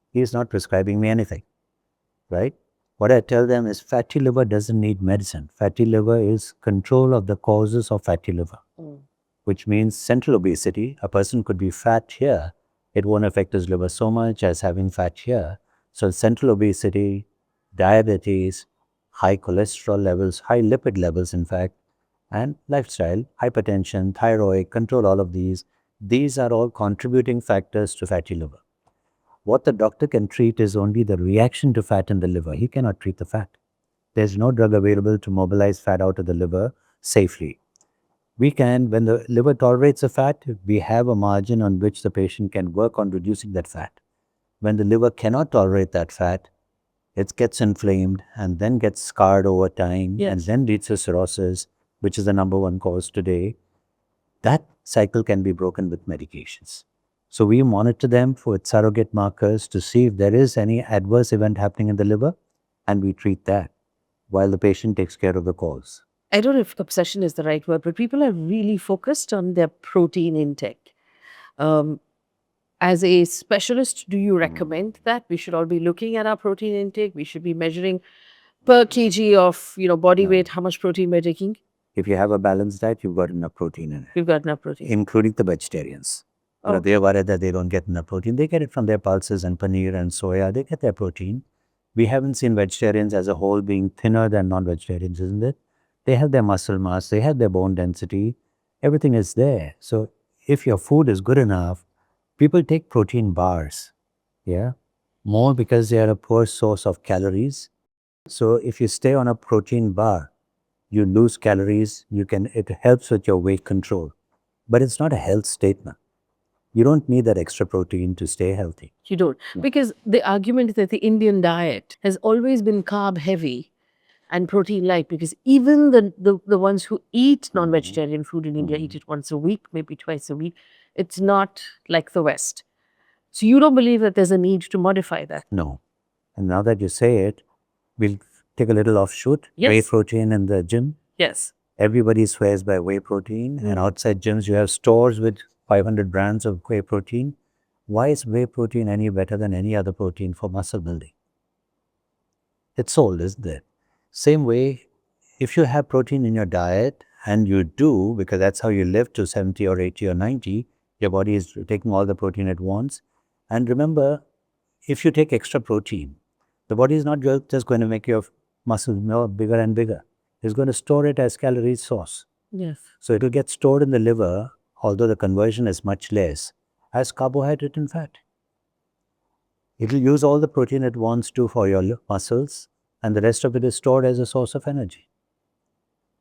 He is not prescribing me anything, right? What I tell them is fatty liver doesn't need medicine. Fatty liver is control of the causes of fatty liver, which means central obesity. A person could be fat here. It won't affect his liver so much as having fat here. So central obesity, diabetes, high cholesterol levels, high lipid levels, in fact, and lifestyle, hypertension, thyroid, control all of these. These are all contributing factors to fatty liver. What the doctor can treat is only the reaction to fat in the liver. He cannot treat the fat. There's no drug available to mobilize fat out of the liver safely. We can, when the liver tolerates the fat, we have a margin on which the patient can work on reducing that fat. When the liver cannot tolerate that fat, it gets inflamed and then gets scarred over time and then leads to cirrhosis, which is the #1 cause today. That cycle can be broken with medications. So we monitor them for surrogate markers to see if there is any adverse event happening in the liver, and we treat that while the patient takes care of the cause. I don't know if obsession is the right word, but people are really focused on their protein intake. As a specialist, do you recommend that we should all be looking at our protein intake? We should be measuring per kg of, body weight, how much protein we're taking? If you have a balanced diet, you've got enough protein in it, We've got enough protein. including the vegetarians. Oh. They're worried that they don't get enough protein. They get it from their pulses and paneer and soya. They get their protein. We haven't seen vegetarians as a whole being thinner than non-vegetarians, isn't it? They have their muscle mass. They have their bone density. Everything is there. So if your food is good enough, people take protein bars, yeah, more because they are a poor source of calories. So if you stay on a protein bar, you lose calories. It helps with your weight control, but it's not a health statement. You don't need that extra protein to stay healthy. You don't. Because the argument that the Indian diet has always been carb heavy and protein light, because even the ones who eat non-vegetarian food in India eat it once a week, maybe twice a week. It's not like the West. So you don't believe that there's a need to modify that? No. And now that you say it, we'll take a little offshoot. Yes. Whey protein in the gym. Yes. Everybody swears by whey protein, and outside gyms you have stores with 500 brands of whey protein. Why is whey protein any better than any other protein for muscle building? It's sold, isn't it? Same way, if you have protein in your diet, and you do, because that's how you live to 70 or 80 or 90, your body is taking all the protein it wants. And remember, if you take extra protein, the body is not just going to make your muscles bigger and bigger. It's going to store it as calorie source. Yes. So it will get stored in the liver, although the conversion is much less, as carbohydrate and fat. It will use all the protein it wants to for your muscles, and the rest of it is stored as a source of energy.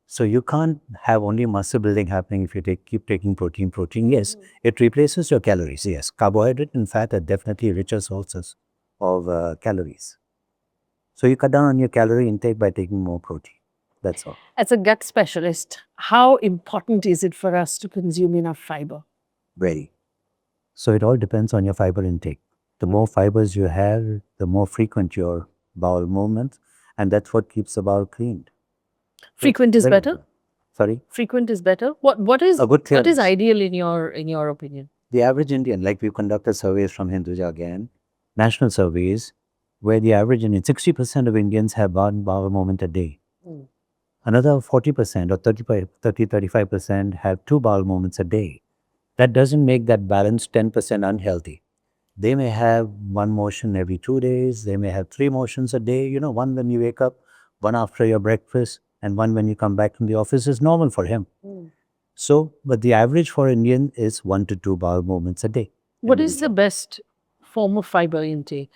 So you can't have only muscle building happening if you keep taking protein. Yes, it replaces your calories. Yes, carbohydrate and fat are definitely richer sources of calories. So you cut down on your calorie intake by taking more protein. That's all. As a gut specialist, how important is it for us to consume enough fiber? Very. So it all depends on your fiber intake. The more fibers you have, the more frequent your bowel movements, and that's what keeps the bowel cleaned. Frequent is better? Sorry? Frequent is better? What is A good what is clearance. ideal in your opinion? The average Indian, like we've conducted surveys from Hinduja again, national surveys, where the average Indian, 60% of Indians have one bowel movement a day. Another 40% or 35% have two bowel movements a day. That doesn't make that balance 10% unhealthy. They may have one motion every 2 days. They may have 3 motions a day. One when you wake up, one after your breakfast, and one when you come back from the office is normal for him. So, but the average for Indian is 1 to 2 bowel movements a day. What is the best form of fiber intake?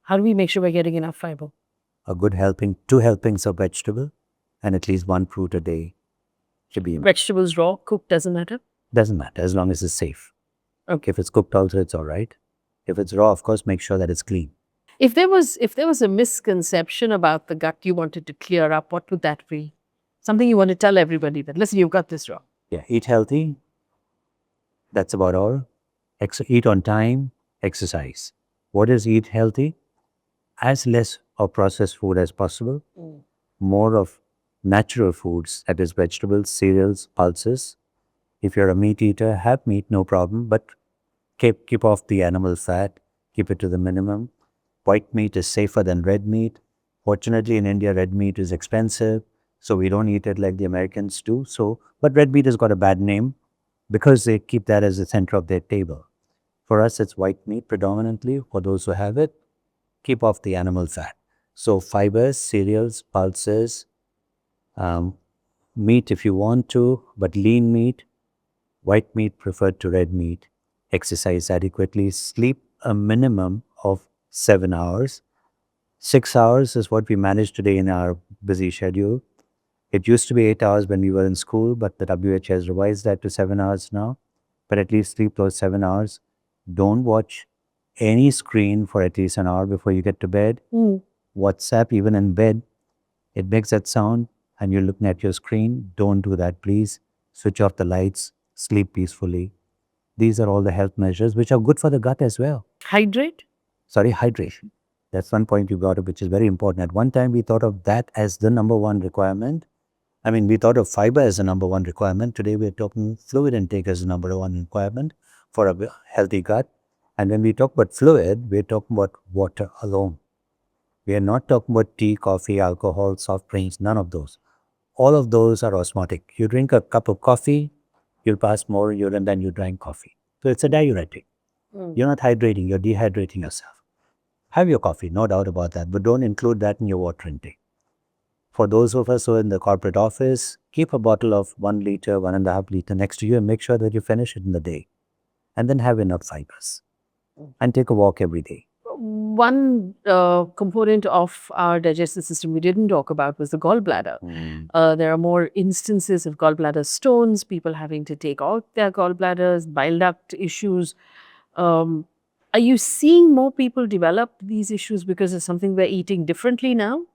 How do we make sure we're getting enough fiber? A good helping, 2 helpings of vegetable, and at least 1 fruit a day should be. Vegetables raw, cooked, doesn't matter? Doesn't matter as long as it's safe. Okay. If it's cooked also, it's all right. If it's raw, of course, make sure that it's clean. If there was a misconception about the gut you wanted to clear up, what would that be? Something you want to tell everybody that, listen, you've got this wrong. Yeah, eat healthy. That's about all. Eat on time, exercise. What is eat healthy? As less of processed food as possible. More of natural foods, that is vegetables, cereals, pulses. If you're a meat eater, have meat, no problem, but keep off the animal fat, keep it to the minimum. White meat is safer than red meat. Fortunately, in India, red meat is expensive, so we don't eat it like the Americans do. But red meat has got a bad name because they keep that as the center of their table. For us, it's white meat predominantly. For those who have it, keep off the animal fat. So fibers, cereals, pulses, meat if you want to, but lean meat, white meat preferred to red meat. Exercise adequately, sleep a minimum of 7 hours. 6 hours is what we manage today in our busy schedule. It used to be 8 hours when we were in school, but the WHO has revised that to 7 hours now. But at least sleep those 7 hours. Don't watch any screen for at least an hour before you get to bed. WhatsApp, even in bed, it makes that sound and you're looking at your screen. Don't do that, please. Switch off the lights, sleep peacefully. These are all the health measures which are good for the gut as well. Hydrate? Sorry, hydration. That's one point you brought up, which is very important. At one time, we thought of that as the number one requirement. I mean, we thought of fiber as the number one requirement. Today, we're talking fluid intake as the number one requirement for a healthy gut. And when we talk about fluid, we're talking about water alone. We are not talking about tea, coffee, alcohol, soft drinks, none of those. All of those are osmotic. You drink a cup of coffee, you'll pass more urine than you drank coffee. So it's a diuretic. You're not hydrating, you're dehydrating yourself. Have your coffee, no doubt about that, but don't include that in your water intake. For those of us who are in the corporate office, keep a bottle of 1 liter, 1.5 liter next to you and make sure that you finish it in the day. And then have enough fibers. And take a walk every day. One component of our digestive system we didn't talk about was the gallbladder. There are more instances of gallbladder stones, people having to take out their gallbladders, bile duct issues. Are you seeing more people develop these issues because of something we're eating differently now?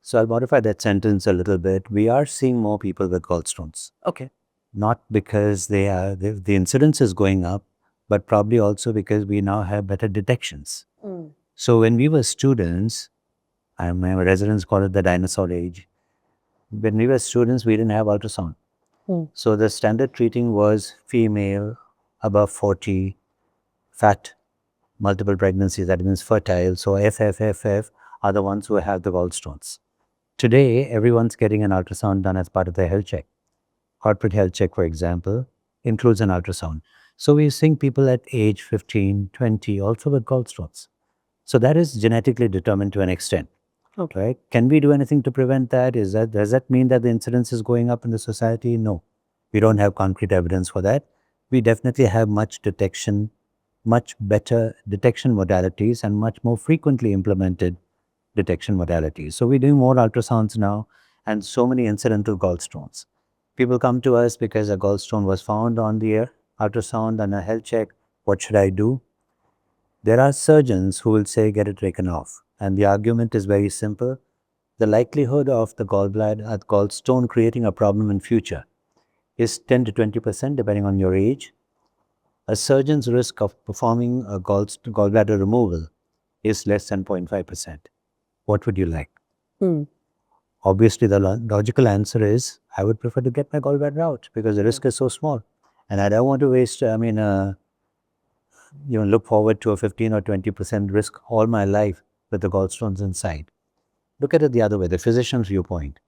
So I'll modify that sentence a little bit. We are seeing more people with gallstones. Okay. Not because the incidence is going up, but probably also because we now have better detections. So when we were students, my residents call it the dinosaur age. When we were students, we didn't have ultrasound. So the standard treating was female, above 40, fat, multiple pregnancies, that means fertile. So FFFF are the ones who have the gallstones. Today, everyone's getting an ultrasound done as part of their health check. Corporate health check, for example, includes an ultrasound. So we're seeing people at age 15, 20 also with gallstones. So that is genetically determined to an extent. Okay. Right? Can we do anything to prevent that? Does that mean that the incidence is going up in the society? No. We don't have concrete evidence for that. We definitely have much detection, much better detection modalities and much more frequently implemented detection modalities. So we're doing more ultrasounds now and so many incidental gallstones. People come to us because a gallstone was found on the ultrasound and a health check. What should I do? There are surgeons who will say, get it taken off. And the argument is very simple. The likelihood of the gallbladder, gallstone creating a problem in future is 10 to 20% depending on your age. A surgeon's risk of performing a gallbladder removal is less than 0.5%. What would you like? Obviously, the logical answer is I would prefer to get my gallbladder out because the risk is so small. And I don't want to waste, look forward to a 15 or 20% risk all my life with the gallstones inside. Look at it the other way, the physician's viewpoint.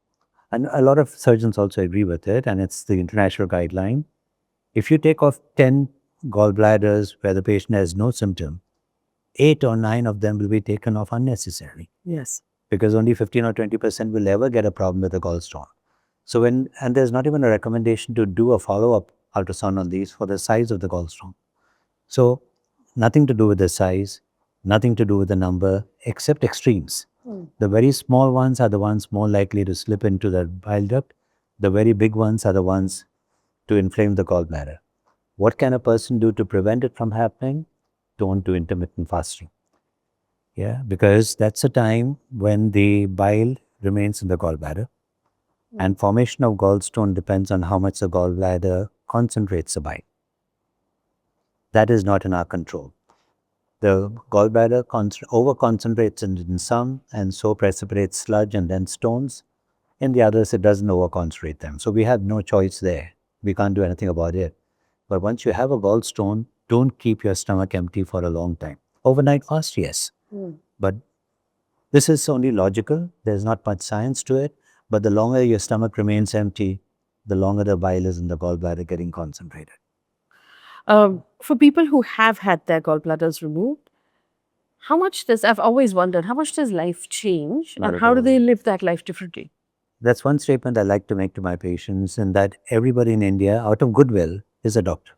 And a lot of surgeons also agree with it, and it's the international guideline. If you take off 10 gallbladders where the patient has no symptom, 8 or 9 of them will be taken off unnecessarily. Yes. Because only 15 or 20% will ever get a problem with a gallstone. So and there's not even a recommendation to do a follow-up ultrasound on these for the size of the gallstone. So nothing to do with the size, nothing to do with the number, except extremes. The very small ones are the ones more likely to slip into the bile duct. The very big ones are the ones to inflame the gallbladder. What can a person do to prevent it from happening? Don't do intermittent fasting. Yeah, because that's a time when the bile remains in the gallbladder. And formation of gallstone depends on how much the gallbladder concentrates the bile. That is not in our control. The gallbladder over-concentrates in some and so precipitates sludge and then stones. In the others, it doesn't over-concentrate them. So we have no choice there. We can't do anything about it. But once you have a gallstone, don't keep your stomach empty for a long time. Overnight fast, yes. But this is only logical. There's not much science to it. But the longer your stomach remains empty, the longer the bile is in the gallbladder getting concentrated. For people who have had their gallbladders removed, I've always wondered, how much does life change Not and at how do all. they live that life differently? That's one statement I like to make to my patients, and that everybody in India, out of goodwill, is a doctor.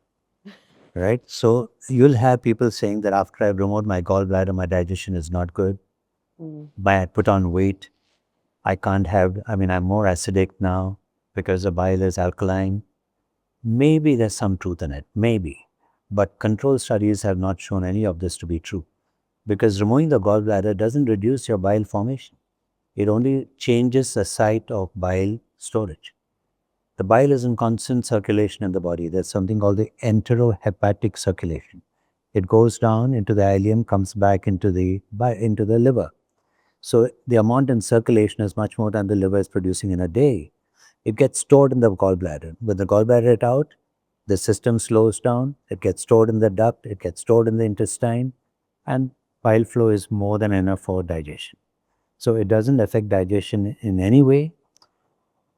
Right? So you'll have people saying that after I've removed my gallbladder, my digestion is not good. I put on weight. I'm more acidic now because the bile is alkaline. Maybe there's some truth in it, maybe. But control studies have not shown any of this to be true. Because removing the gallbladder doesn't reduce your bile formation. It only changes the site of bile storage. The bile is in constant circulation in the body. There's something called the enterohepatic circulation. It goes down into the ileum, comes back into the liver. So the amount in circulation is much more than the liver is producing in a day. It gets stored in the gallbladder. With the gallbladder out, the system slows down, it gets stored in the duct, it gets stored in the intestine, and bile flow is more than enough for digestion. So it doesn't affect digestion in any way.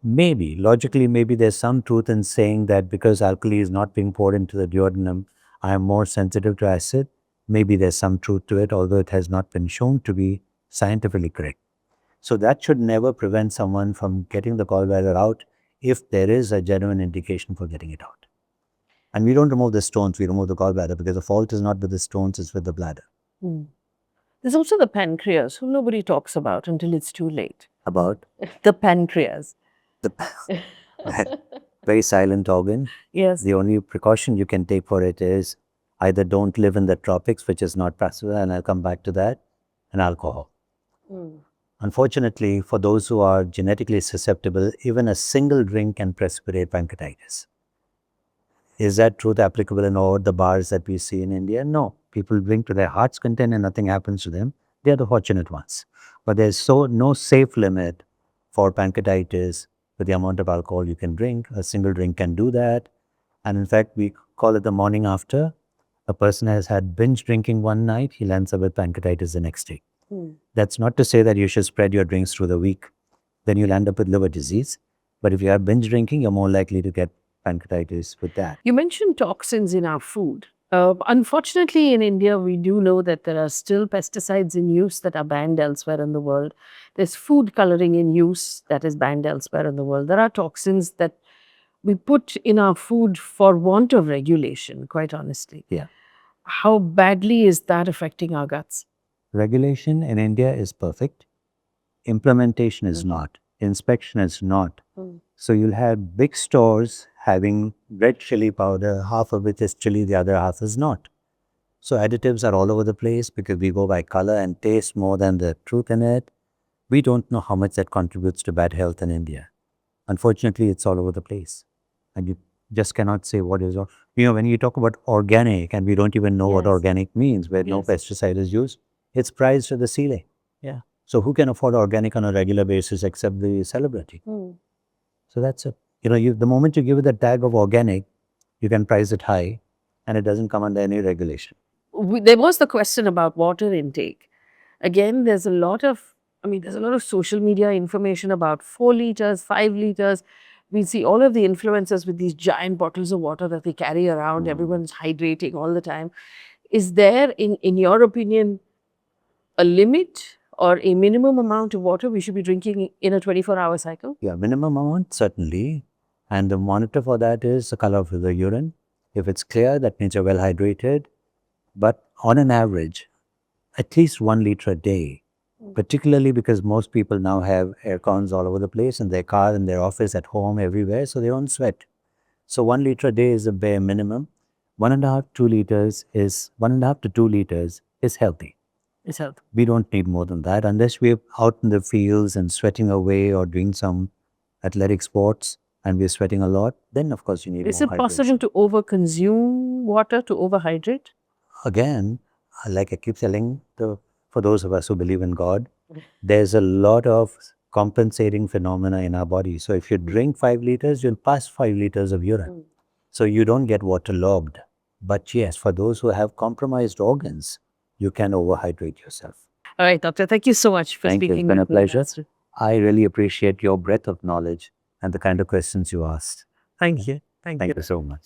Maybe, logically, maybe there's some truth in saying that because alkali is not being poured into the duodenum, I am more sensitive to acid. Maybe there's some truth to it, although it has not been shown to be scientifically correct. So that should never prevent someone from getting the gallbladder out if there is a genuine indication for getting it out. And we don't remove the stones, we remove the gallbladder because the fault is not with the stones, it's with the bladder. There's also the pancreas, who nobody talks about until it's too late. About The pancreas. the very silent organ. Yes. The only precaution you can take for it is either don't live in the tropics, which is not possible, and I'll come back to that, and alcohol. Unfortunately, for those who are genetically susceptible, even a single drink can precipitate pancreatitis. Is that truth applicable in all the bars that we see in India? No. People drink to their heart's content and nothing happens to them. They are the fortunate ones. But there's no safe limit for pancreatitis with the amount of alcohol you can drink. A single drink can do that. And in fact, we call it the morning after. A person has had binge drinking one night, he ends up with pancreatitis the next day. That's not to say that you should spread your drinks through the week. Then you'll end up with liver disease. But if you have binge drinking, you're more likely to get pancreatitis with that. You mentioned toxins in our food. Unfortunately, in India, we do know that there are still pesticides in use that are banned elsewhere in the world. There's food coloring in use that is banned elsewhere in the world. There are toxins that we put in our food for want of regulation, quite honestly. Yeah. How badly is that affecting our guts? Regulation in India is perfect. Implementation is not. Inspection is not. So you'll have big stores having red chili powder, half of it is chili, the other half is not. So additives are all over the place because we go by color and taste more than the truth in it. We don't know how much that contributes to bad health in India. Unfortunately, it's all over the place. And you just cannot say what is, when you talk about organic and we don't even know what organic means, where no pesticide is used, it's priced to the ceiling. Yeah. So who can afford organic on a regular basis except the celebrity? So that's it. The moment you give it the tag of organic, you can price it high and it doesn't come under any regulation. There was the question about water intake. Again, there's a lot of social media information about 4 liters, 5 liters. We see all of the influencers with these giant bottles of water that they carry around. Everyone's hydrating all the time. Is there, in your opinion, a limit or a minimum amount of water we should be drinking in a 24-hour cycle? Yeah, minimum amount, certainly. And the monitor for that is the color of the urine. If it's clear, that means you're well hydrated. But on an average, at least 1 liter a day, particularly because most people now have air cons all over the place in their car, in their office, at home, everywhere, so they don't sweat. So 1 liter a day is the bare minimum. 1.5 to 2 liters is healthy. It's healthy. We don't need more than that unless we're out in the fields and sweating away or doing some athletic sports and we're sweating a lot, then of course you need more hydration. Is it possible to overconsume water, to overhydrate? Again, like I keep telling, for those of us who believe in God, there's a lot of compensating phenomena in our body. So if you drink 5 liters, you'll pass 5 liters of urine. So you don't get waterlogged. But yes, for those who have compromised organs, you can overhydrate yourself. All right, doctor, thank you so much for speaking. Thank you. It's been a with me. pleasure. I really appreciate your breadth of knowledge and the kind of questions you asked. Thank you. Thank you so much.